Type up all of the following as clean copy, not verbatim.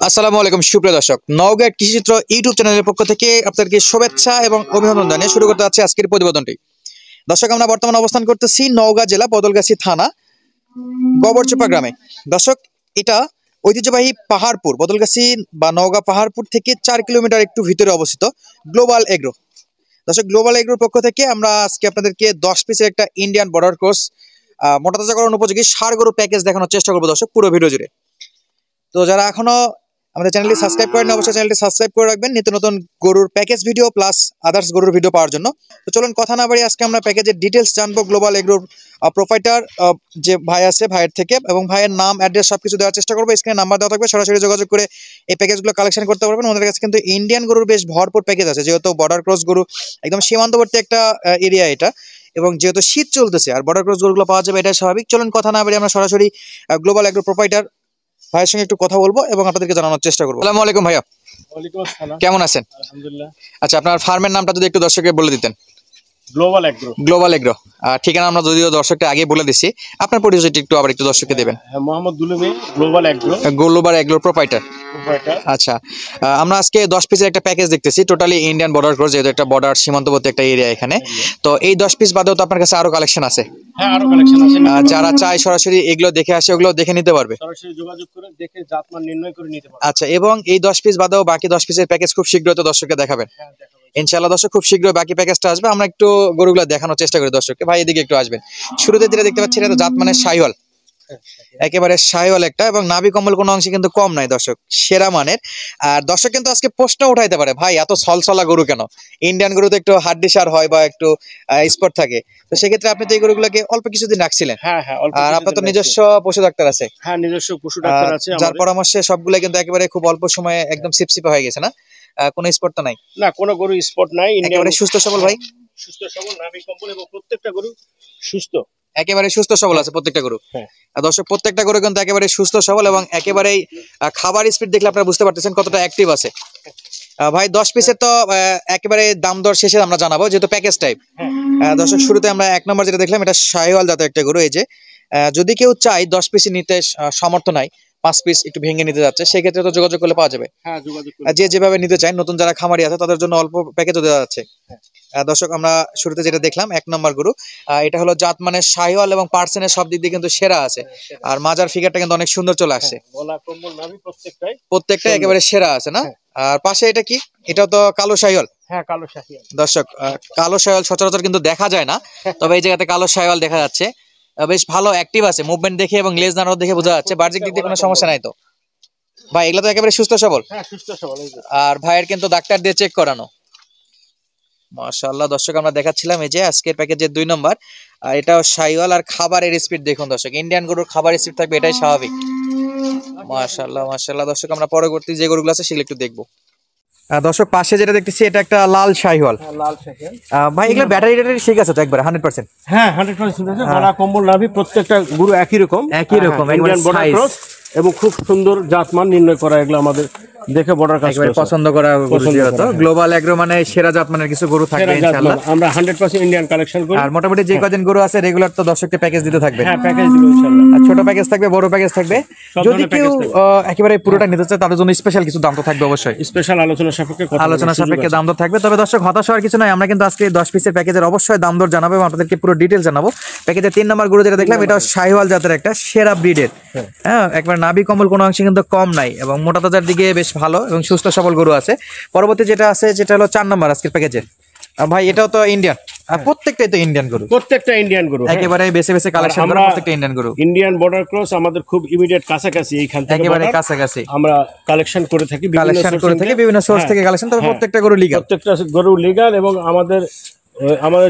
আসসালামু আলাইকুম সুপ্রিয় দর্শক, নওগাঁ কৃষিচিত্র ইউটিউব চ্যানেলের পক্ষ থেকে আপনাদেরকে শুভেচ্ছা এবং অভিনন্দন জানিয়ে শুরু করতে যাচ্ছি আজকের প্রতিবেদনটি। দর্শক, আমরা বর্তমানে অবস্থান করতেছি নওগাঁ জেলা বদলগাছি থানা গোবরচোপা গ্রামে। দর্শক, এটা ঐতিহ্যবাহী পাহাড়পুর বদলগাছি বা নওগাঁ পাহাড়পুর থেকে 4 কিলোমিটার একটু ভিতরে অবস্থিত গ্লোবাল এগ্রো। দর্শক, গ্লোবাল এগ্রোর পক্ষ থেকে আমরা আজকে আপনাদেরকে 10 পিসের একটা ইন্ডিয়ান বর্ডার ক্রস মোটা তাজাকরণ উপযোগী ষাঁড় গরু প্যাকেজ দেখানোর চেষ্টা করবো দর্শক, পুরো ভিডিও জুড়ে। তো যারা এখনো আমাদের চ্যানেলটি সাবস্ক্রাইব করেন অবশ্যই চ্যানেলটি সাবস্ক্রাইব করে রাখবেন নিত্য নতুন গরুর প্যাকেজ ভিডিও প্লাস আদার্স গরুর ভিডিও পাওয়ার জন্য। তো চলুন কথা না বাড়িয়ে আজকে আমরা প্যাকেজের ডিটেলস জানবো গ্লোবাল এগ্রোর প্রোপাইটার যে ভাই আছে ভাইয়ের থেকে, এবং ভাইয়ের নাম অ্যাড্রেস সবকিছু দেওয়ার চেষ্টা করবো। স্ক্রিনে নাম্বার দেওয়া থাকবে, সরাসরি যোগাযোগ করে এই প্যাকেজগুলো কালেকশন করতে পারবেন। আমাদের কাছে কিন্তু ইন্ডিয়ান গরুর বেশ ভরপুর প্যাকেজ আছে, যেহেতু বর্ডার ক্রস গরু একদম সীমান্তবর্তী একটা এরিয়া এটা, এবং যেহেতু শীত চলতেছে আর বর্ডার ক্রস গরুগুলো পাওয়া যাবে, এটাই স্বাভাবিক। চলুন কথা না বাড়িয়ে আমরা সরাসরি গ্লোবাল এগ্রো প্রোপাইটার ভাইয়ের সঙ্গে একটু কথা বলবো এবং আপনাদেরকে জানানোর চেষ্টা করবো। আসসালামু আলাইকুম ভাইয়া। ওয়ালাইকুম আসসালাম। কেমন আছেন? আলহামদুলিল্লাহ। আচ্ছা, আপনার ফার্মের নামটা যদি একটু দর্শককে বলে দিতেন। Global Agro. গ্লোবাল এগ্রো, ঠিকানা আমরা যদিও দর্শককে আগে বলে দিচ্ছি, আপনার পরিচয়টি একটু আবার একটু দর্শককে দেবেন। Mohammad Dulumi, Global Agro. Global এগ্রোর প্রোপাইটার। আচ্ছা, আমরা আজকে 10 পিসের একটা প্যাকেজ দেখতেছি, টোটালি ইন্ডিয়ান বর্ডার ক্রস, যেহেতু একটা বর্ডার সীমান্তবর্তী একটা এরিয়া এখানে। তো এই 10 পিস বাদেও তো আপনার কাছে আরো কালেকশন আছে? হ্যাঁ, আরো কালেকশন আছে। যারা চায় সরাসরি এগুলো দেখে আসে, ওগুলো দেখে নিতে পারবে, সরাসরি যোগাযোগ করে দেখে জাতমান নির্ণয় করে নিতে পারবে। আচ্ছা, এবং এই 10 পিস বাদেও বাকি 10 পিসের প্যাকেজ খুব শীঘ্রই তো দর্শককে দেখাবেন। হ্যাঁ, দেখাবো ইনশাআল্লাহ। দর্শক, খুব শীঘ্রই বাকি প্যাকেজটা আসবে, আমরা একটু গরুগুলো দেখানোর চেষ্টা করি দর্শককে। ভাই এদিকে একটু আসবেন। শুরুতে যেটা দেখতে পাচ্ছি, এটা তো জাতমানের শাহিওয়াল, একেবারে শাহিওয়াল একটা, এবং নাভি কম্বল কোনো অংশে কিন্তু কম নাই দর্শক, সেরা মানের। আর দর্শক কিন্তু আজকে প্রশ্ন উঠাইতে পারে, ভাই এত সলসলা গরু কেন? ইন্ডিয়ান গরু তো একটু হাড্ডিসার হয় বা একটু স্পট থাকে, তো সেক্ষেত্রে আপনি তো এই গরুগুলোকে অল্প কিছুদিন রাখছিলেন। হ্যাঁ হ্যাঁ, আর আপনার তো নিজস্ব পশু ডাক্তার আছে? হ্যাঁ, নিজস্ব পশু ডাক্তার আছে, যার পরামর্শে সবগুলো কিন্তু একেবারে খুব অল্প সময়ে একদম সিপসিপে হয়ে গেছে না? কোনো স্পট তো নাই? না, কোনো গরু স্পট নাই। একেবারে সুস্থ সবল ভাই, সুস্থ সবল, নাভি কম্বল, এবং প্রত্যেকটা গরু সুস্থ, একেবারে সুস্থ সবল আছে প্রত্যেকটা গরু। দর্শক, প্রত্যেকটা গরু কিন্তু একেবারে সুস্থ সবল, এবং একেবারেই খাবার স্পিড দেখলে আপনারা বুঝতে পারতেছেন কতটা অ্যাক্টিভ আছে। ভাই 10 পিসের তো একেবারে দাম দর শেষে আমরা জানাবো, যেহেতু প্যাকেজ টাইপ। দর্শক, শুরুতে আমরা 1 নম্বর যেটা দেখলাম, এটা শাহিওয়াল জাতের একটা গরু। এই যে যদি কেউ চায় 10 পিস নিতে সমর্থ নাই, 5 পিস একটু ভেঙে নিতে যাচ্ছে, সেক্ষেত্রে তো যোগাযোগ করলে পাওয়া যাবে। হ্যাঁ, যোগাযোগ যে যেভাবে নিতে চায়, নতুন যারা খামারি আছে তাদের জন্য অল্প প্যাকেজও দেওয়া যাচ্ছে। দর্শক, আমরা শুরুতে যেটা দেখলাম 1 নম্বর গরু, এটা হলো জাত মানে শাহিওয়াল, এবং পার্সেন্টের সব দিক দিয়ে কিন্তু সেরা আছে। আর মাজার ফিগারটা কিন্তু অনেক সুন্দর চলে আসছে, গলা কম্বল নাভি প্রত্যেকটা একেবারে সেরা আছে না? আর পাশে এটা কি? এটাও তো কালো শাহিওয়াল। হ্যাঁ, কালো শাহিওয়াল। দর্শক, কালো শাহিওয়াল সচরাচর কিন্তু দেখা যায় না, তবে এই জায়গাতে কালো শাহিওয়াল দেখা যাচ্ছে। বেশ ভালো অ্যাক্টিভ আছে, মুভমেন্ট দেখে এবং লেজ নাড়ানো দেখে বোঝা যাচ্ছে। বাহ্যিক দিক দিয়ে কোনো সমস্যা নাই তো ভাই? এগুলো তো একেবারে সুস্থ সবল। হ্যাঁ, সুস্থ সবল। আর ভাইয়ের কিন্তু ডাক্তার দিয়ে চেক করানো, মাশাআল্লাহ। দর্শক, আমরা দেখাচ্ছিলাম এই যে আজকের প্যাকেজের 2 নম্বর, এটাও শাহিওয়াল। আর খাবারের স্পিড দেখুন দর্শক, ইন্ডিয়ান গরুর খাবার স্পিড থাকবে, এটাই স্বাভাবিক। মাশাআল্লাহ মাশাআল্লাহ। দর্শক, আমরা পরবর্তী যে গরুগুলো আছে সেগুলো একটু দেখবো। দর্শক, পাশে যেটা দেখতেছি, এটা একটা লাল শাহিওয়াল। লাল শাহিওয়াল ভাই, এগুলো ব্যাটারি ঠিক আছে তো একবারে 100%? হ্যাঁ, 100% আছে। গলা কম্বল নাভি প্রত্যেকটা গরু একই রকম, ইন্ডিয়ান বর্ডার ক্রস, এবং খুব সুন্দর জাতমান নির্ণয় করা। এগুলো আমাদের দেখে বর্ডার কাজ পছন্দ করা গরু, যেহেতু গ্লোবাল এগ্রো মানে সেরা জাতমানের কিছু গরু থাকবে ইনশাআল্লাহ। আমরা 100% ইন্ডিয়ান কালেকশন করি। আর মোটামুটি যে কজন গরু আছে রেগুলার তো দর্শককে প্যাকেজ দিতে থাকবে। হ্যাঁ, প্যাকেজ দিব ইনশাআল্লাহ। আর ছোট প্যাকেজ থাকবে, বড় প্যাকেজ থাকবে। যদি কেউ একেবারে পুরোটা নিতে চায়, তাদের জন্য স্পেশাল কিছু দাম তো থাকবে অবশ্যই, স্পেশাল আলোচনা সাপেক্ষে দাম দর থাকবে। তবে দর্শক, হতাশ হওয়ার কিছু নাই, আমরা কিন্তু আজকে 10 পিসের প্যাকেজের অবশ্যই দাম দর জানাবো এবং আপনাদেরকে পুরো ডিটেইলস জানাবো। প্যাকেজের 3 নম্বর গরু যেটা দেখলাম, এটা শাহিওয়াল জাতের একটা সেরা ব্রিডের। হ্যাঁ, একবার নাভি কম্বল কোনো অংশে কিন্তু কম নাই, এবং মোটা তাজার দিকে বেশ ভালো এবং সুস্থ সবল গরু আছে। পরবর্তী যেটা আছে, যেটা হলো 4 নম্বর আজকের প্যাকেজের। ভাই, এটাও তো ইন্ডিয়ান, প্রত্যেকটাই তো ইন্ডিয়ান গরু, প্রত্যেকটা ইন্ডিয়ান গরু, একেবারে বেছে বেছে কালেকশন করা, প্রত্যেকটা ইন্ডিয়ান গরু। ইন্ডিয়ান বর্ডার ক্রস আমাদের খুব ইমিডিয়েট কাছাকাছি, এইখান থেকে একেবারে কাছাকাছি আমরা কালেকশন করে থাকি, বিভিন্ন সোর্স থেকে কালেকশন। তবে প্রত্যেকটা গরু লিগ্যাল, প্রত্যেকটা গরু লিগ্যাল, এবং আমাদের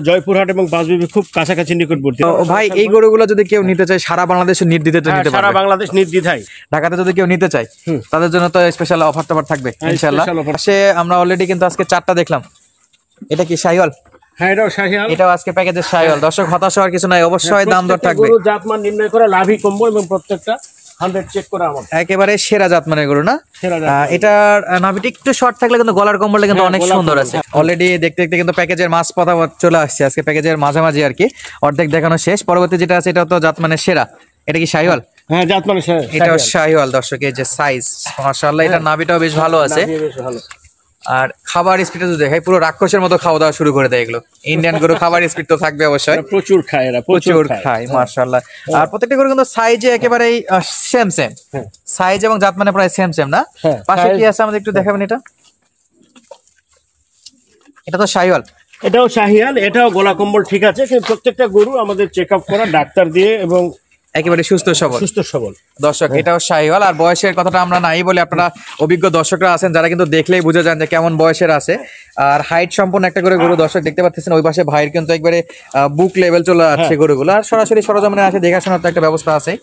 জয়পুরহাট এবং বাসবিবি খুব কাছাকাছি নিকটবর্তী। ভাই, এই গরুগুলো যদি কেউ নিতে চায়, সারা বাংলাদেশে নির্দ্বিধায় নিতে পারবে। সারা বাংলাদেশ নির্দ্বিধায়। ঢাকাতে যদি কেউ নিতে চায়, তাদের জন্য তো স্পেশাল অফার টফার থাকবে ইনশাআল্লাহ। আমরা অলরেডি কিন্তু আজকে 4টা দেখলাম। এটা কি শাহিওয়াল? হ্যাঁ, এটাও শাহিওয়াল। এটাও আজকে প্যাকেজের শাহিওয়াল। দর্শক, হতাশ হওয়ার কিছু নাই, অবশ্যই দাম দর থাকবে। গরু জাতমান নির্ণয় করা, লাভি কম্বল, এবং প্রত্যেকটা 100 চেক করা আমার একেবারে সেরা জাতমানের গরু না? এটার নাভিটি একটু শর্ট থাকলে কিন্তু গলার কম্বলটা কিন্তু অনেক সুন্দর আছে। অলরেডি দেখতে দেখতে কিন্তু প্যাকেজের মাছ পাতা চলে আসছে, আজকে প্যাকেজের মাঝামাঝি আর কি, অর্ধেক দেখানো শেষ। পরবর্তী যেটা আছে, এটা তো জাতমানের সেরা। এটা কি শাহিওয়াল? হ্যাঁ জাতমান এটাও শাহিওয়াল দর্শক, এই যে সাইজ মাশাআল্লাহ, এটা নাভিটাও বেশ ভালো আছে। আর খাবার স্পিডটা তো দেখাই, পুরো রাক্ষসের মতো খাওয়া দাওয়া শুরু করে দেয় এগুলো। ইন্ডিয়ান গরু খাবার স্পিড তো থাকবে অবশ্যই, প্রচুর খায় এরা, প্রচুর খায় মাশাআল্লাহ। আর প্রত্যেকটা গরু কিন্তু সাইজে একেবারেই সেম সাইজ এবং জাত মানে প্রায় সেম না। পাশে কি আছে আমাদের একটু দেখাবেন? এটা তো শাহিওয়াল, এটাও শাহিওয়াল, এটাও গলা কম্বল ঠিক আছে, কিন্তু প্রত্যেকটা গরু আমাদের চেক আপ করা ডাক্তার দিয়ে এবং একেবারে সুস্থ সবল দর্শক। এটাও শাহিওয়াল। আর বয়সের কথাটা আমরা নাই বলে, আপনারা অভিজ্ঞ দর্শকরা আছেন যারা কিন্তু দেখলেই বুঝে যান যে কেমন বয়সের আছে। আর হাইট সম্পন্ন একটা করে গরু দর্শক দেখতে পাচ্ছেন। ওই পাশে ভাইয়ের কিন্তু একবারে বুক লেভেল চলে যাচ্ছে গরুগুলো। আর সরাসরি সরজমিনে আসে দেখাশোনার তো একটা ব্যবস্থা আছে।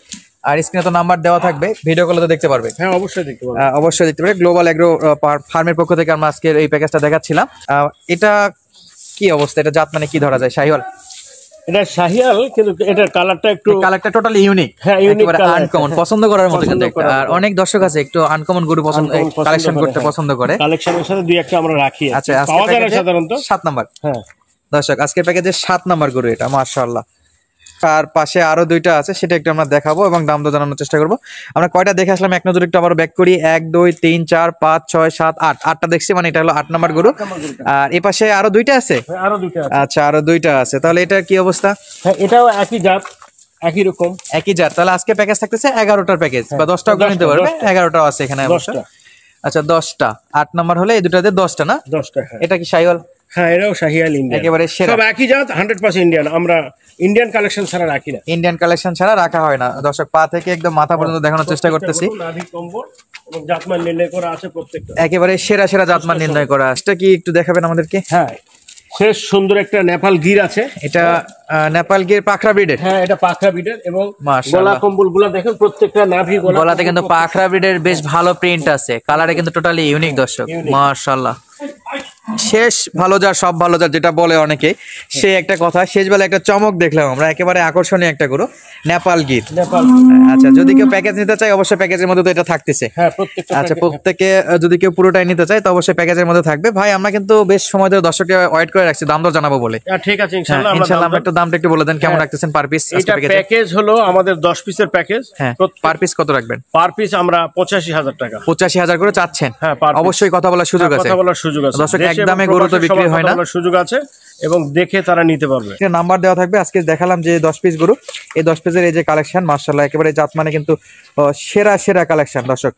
আর স্ক্রিনে তো নাম্বার দেওয়া থাকবে, ভিডিও কলে তো দেখতে পারবে। হ্যাঁ অবশ্যই দেখতে পারবে, অবশ্যই দেখতে পারবে। গ্লোবাল এগ্রো ফার্মের পক্ষ থেকে আমরা আজকে এই প্যাকেজটা দেখাচ্ছিলাম। এটা কি অবস্থা? এটা জাত মানে কি ধরা যায়? শাহিওয়াল? এটা শাহিওয়াল, কিন্তু এটার কালারটা টোটালি ইউনিক। হ্যাঁ ইউনিক, আনকমন, পছন্দ করার মতো কিন্তু একটা। আর অনেক দর্শক আছে একটু আনকমন গরু কালেকশন করতে পছন্দ করে। কালেকশনের সাথে দুই একটা আমরা রাখি। আচ্ছা, পাওয়া যায় সাধারণত 7 নাম্বার। হ্যাঁ দর্শক, আজকের প্যাকেজে 7 নাম্বার গরু এটা মাশাআল্লাহ। তার পাশে আরো দুইটা আছে, সেটা একটু আমরা দেখাবো এবং দাম তো জানানোর চেষ্টা করবো। আমরা কয়টা দেখে আসলাম এক নজর একটু আবার ব্যাক করি। 1 2 3 4 5 6 7 8, 8টা দেখছি, মানে এটা হলো 8 নাম্বার গরু। আর এই পাশে আরো দুইটা আছে। আচ্ছা, আরো দুইটা আছে। তাহলে এটা কি অবস্থা? হ্যাঁ এটাও একই জাত, একই জাত। তাহলে আজকে প্যাকেজ থাকতেছে 11টার প্যাকেজ, বা 10টাও নিতে পারবে। 11টাও আছে এখানে অবশ্য। আচ্ছা 10টা, 8 নাম্বার হলে এই দুটাতে 10টা না? 10টা। এটা কি শাহিওয়াল? হ্যাঁ এটাও শাহিওয়াল ইন্ডিয়ান, একেবারে সেরা। সব একই জাত, 100% ইন্ডিয়ান। আমরা ইন্ডিয়ান কালেকশন ছাড়া রাখি না, ইন্ডিয়ান কালেকশন ছাড়া রাখা হয় না দর্শক। পা থেকে একদম মাথা পর্যন্ত দেখানোর চেষ্টা করতেছি। নাভি কম্বল এবং জাতমান নির্ণয় করা আছে প্রত্যেকটা, একেবারে সেরা জাতমান নির্ণয় করা। এটা কি একটু দেখাবেন আমাদেরকে? হ্যাঁ শেষ সুন্দর একটা নেপাল গির আছে। এটা নেপাল গির পাখরা ব্রিডের। হ্যাঁ এটা পাখরা ব্রিডের, এবং গলা কম্বল গুলা দেখেন প্রত্যেকটা নাভি গলাতে কিন্তু পাখরা ব্রিডের বেশ ভালো প্রিন্ট আছে। কালারে কিন্তু টোটালি ইউনিক দর্শক মাশাআল্লাহ। শেষ ভালো যার সব ভালো যার যেটা বলে অনেকে, সে একটা কথা। শেষ বেলা একটা চমক দেখলাম আমরা, একেবারে আকর্ষণীয় একটা গরু নেপাল গির। আচ্ছা, যদি কেউ প্যাকেজ নিতে চায় অবশ্যই প্যাকেজের মধ্যে তো এটা থাকতেছে। আচ্ছা, প্রত্যেকে যদি কেউ পুরোটাই নিতে চায় তো অবশ্যই প্যাকেজের মধ্যে থাকবে। ভাই আমরা কিন্তু বেশ সময় ধরে দর্শককে ওয়েট করে রাখছি, দাম দর জানাবো বলে। ঠিক আছে ইনশাআল্লাহ, আমরা একটু দামটা একটু বলে দেন, কেমন রাখতেছেন পার পিস? এটা প্যাকেজ হলো আমাদের 10 পিসের প্যাকেজ। হ্যাঁ, পার পিস কত রাখবেন? পার পিস আমরা 85,000 টাকা। 85,000 করে চাচ্ছেন? হ্যাঁ, অবশ্যই কথা বলার সুযোগ আছে, কথা বলার সুযোগ আছে দর্শক। একদমই গরু তো বিক্রি হয় না, সুযোগ আছে এবং দেখে তারা নিতে পারবে। একটা নাম্বার দেওয়া থাকবে। আজকে দেখালাম যে 10 পিস গরু, এই 10 পিসের এই যে কালেকশন মাশাআল্লাহ একেবারে জাত মানে কিন্তু সেরা কালেকশন দর্শক।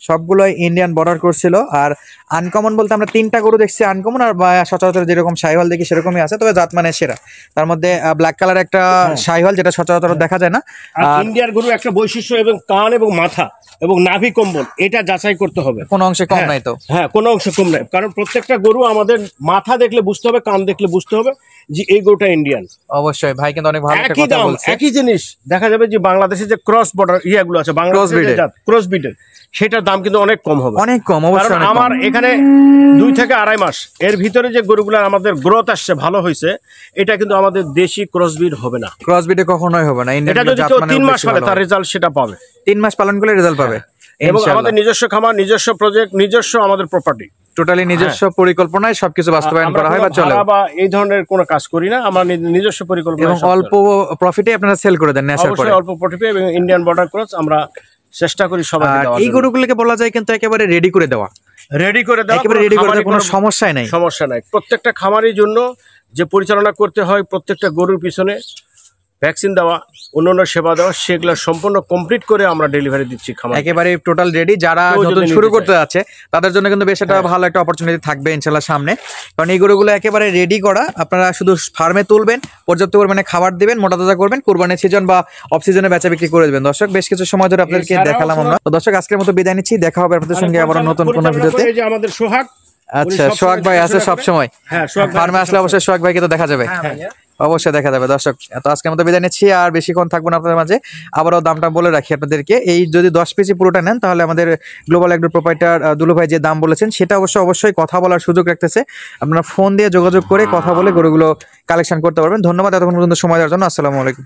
সবগুলোই ইন্ডিয়ান বর্ডার করছিল। আর আনকমন বলতে আমরা 3টা গরু দেখছি আনকমন, আর সচরাচর যেরকম শাহিওয়াল দেখি সেরকমই আছে, তবে জাত মানে সেরা। তার মধ্যে ব্ল্যাক কালার একটা শাহিওয়াল, যেটা সচরাচর দেখা যায় না। আর ইন্ডিয়ান গরু একটা বৈশিষ্ট্য, এবং কান এবং মাথা এবং নাভি কম্বল এটা যাচাই করতে হবে। কোনো অংশে কম নাই তো? হ্যাঁ কোনো অংশে কম নাই, কারণ প্রত্যেকটা গরু আমাদের মাথা দেখলে বুঝতে হবে, কান দেখলে বুঝতে হবে যে এই গরুটা ইন্ডিয়ান। অবশ্যই ভাই কিন্তু অনেক ভালো একটা কথা বলছে। একই জিনিস দেখা যাবে যে বাংলাদেশে যে ক্রস বর্ডার ইয়াগুলো আছে, ক্রস ব্রিডের, সেটার দাম কিন্তু অনেক কম হবে, অনেক কম অবশ্যই। কারণ আমার এখানে 2 থেকে 2.5 মাস এর ভিতরে যে গরুগুলো আমাদের গ্রোথ আসছে, ভালো হয়েছে, এটা কিন্তু আমাদের দেশি ক্রস ব্রিড হবে না। ক্রস ব্রিডে কখনোই হবে না। এটা যদি কেউ 3 মাস পালে তার রেজাল্ট সেটা পাবে, 3 মাস পালন করলে রেজাল্ট পাবে। এবং আমাদের নিজস্ব খামার, নিজস্ব প্রজেক্ট, নিজস্ব আমাদের প্রপার্টি, টোটালি নিজস্ব পরিকল্পনায় সবকিছু বাস্তবায়ন করা হয় বা চলে। বা এই ধরনের কোনো কাজ করি না, আমরা নিজস্ব পরিকল্পনা এবং অল্প প্রফিটে আপনারা সেল করে দেন নেশার পরে। অল্প প্রফিটে এবং ইন্ডিয়ান বর্ডার ক্রস আমরা চেষ্টা করি সবাইকে দেওয়ার। এই গরুগুলোকে বলা যায় কিন্তু একেবারে রেডি করে দেওয়া, একেবারে রেডি করে দেওয়া, কোনো সমস্যাই নাই, সমস্যা নাই। প্রত্যেকটা খামারের জন্য যে পরিচালনা করতে হয়, প্রত্যেকটা গরুর পিছনে ভ্যাকসিন দেওয়া, অন্যান্য সেবা দেওয়া, সেগুলো সম্পূর্ণ কমপ্লিট করে আমরা ডেলিভারি দিচ্ছি খামার, একেবারে টোটাল রেডি। যারা নতুন শুরু করতে যাচ্ছে তাদের জন্য কিন্তু বেশ একটা ভালো একটা অপরচুনিটি থাকবে ইনশাআল্লাহ সামনে, কারণ এই গরুগুলো একেবারে রেডি করা। আপনারা শুধু ফার্মে তুলবেন, পর্যাপ্ত পরিমাণে খাবার দিবেন, মোটা তাজা করবেন, কুরবানির সিজন বা অফ সিজনে বেচা বিক্রি করে দেবেন। দর্শক বেশ কিছু সময় ধরে আপনাদেরকে দেখালাম আমরা। তো দর্শক আজকের মতো বিদায় নিচ্ছি, দেখা হবে আপনাদের সঙ্গে আবার নতুন কোনো ভিডিওতে। এই যে আমাদের সোহাগ, আচ্ছা সোহাগ ভাই আছে সব সময়, ফার্মে আসলে অবশ্যই সোহাগ ভাইকে তো দেখা যাবে, অবশ্যই দেখা যাবে। দর্শক তো আজকের মতো বিদায় নিচ্ছি, আর বেশিক্ষণ থাকবো না আপনাদের মাঝে। আবারও দামটা বলে রাখি আপনাদেরকে, এই যদি 10 পিসি পুরোটা নেন তাহলে আমাদের গ্লোবাল এগ্রো প্রোপাইটার দুলু ভাই যে দাম বলেছেন সেটা অবশ্যই কথা বলার সুযোগ রাখতেছে। আপনারা ফোন দিয়ে যোগাযোগ করে কথা বলে গরুগুলো কালেকশন করতে পারবেন। ধন্যবাদ এতক্ষণ পর্যন্ত সময় দেওয়ার জন্য। আসসালামু আলাইকুম।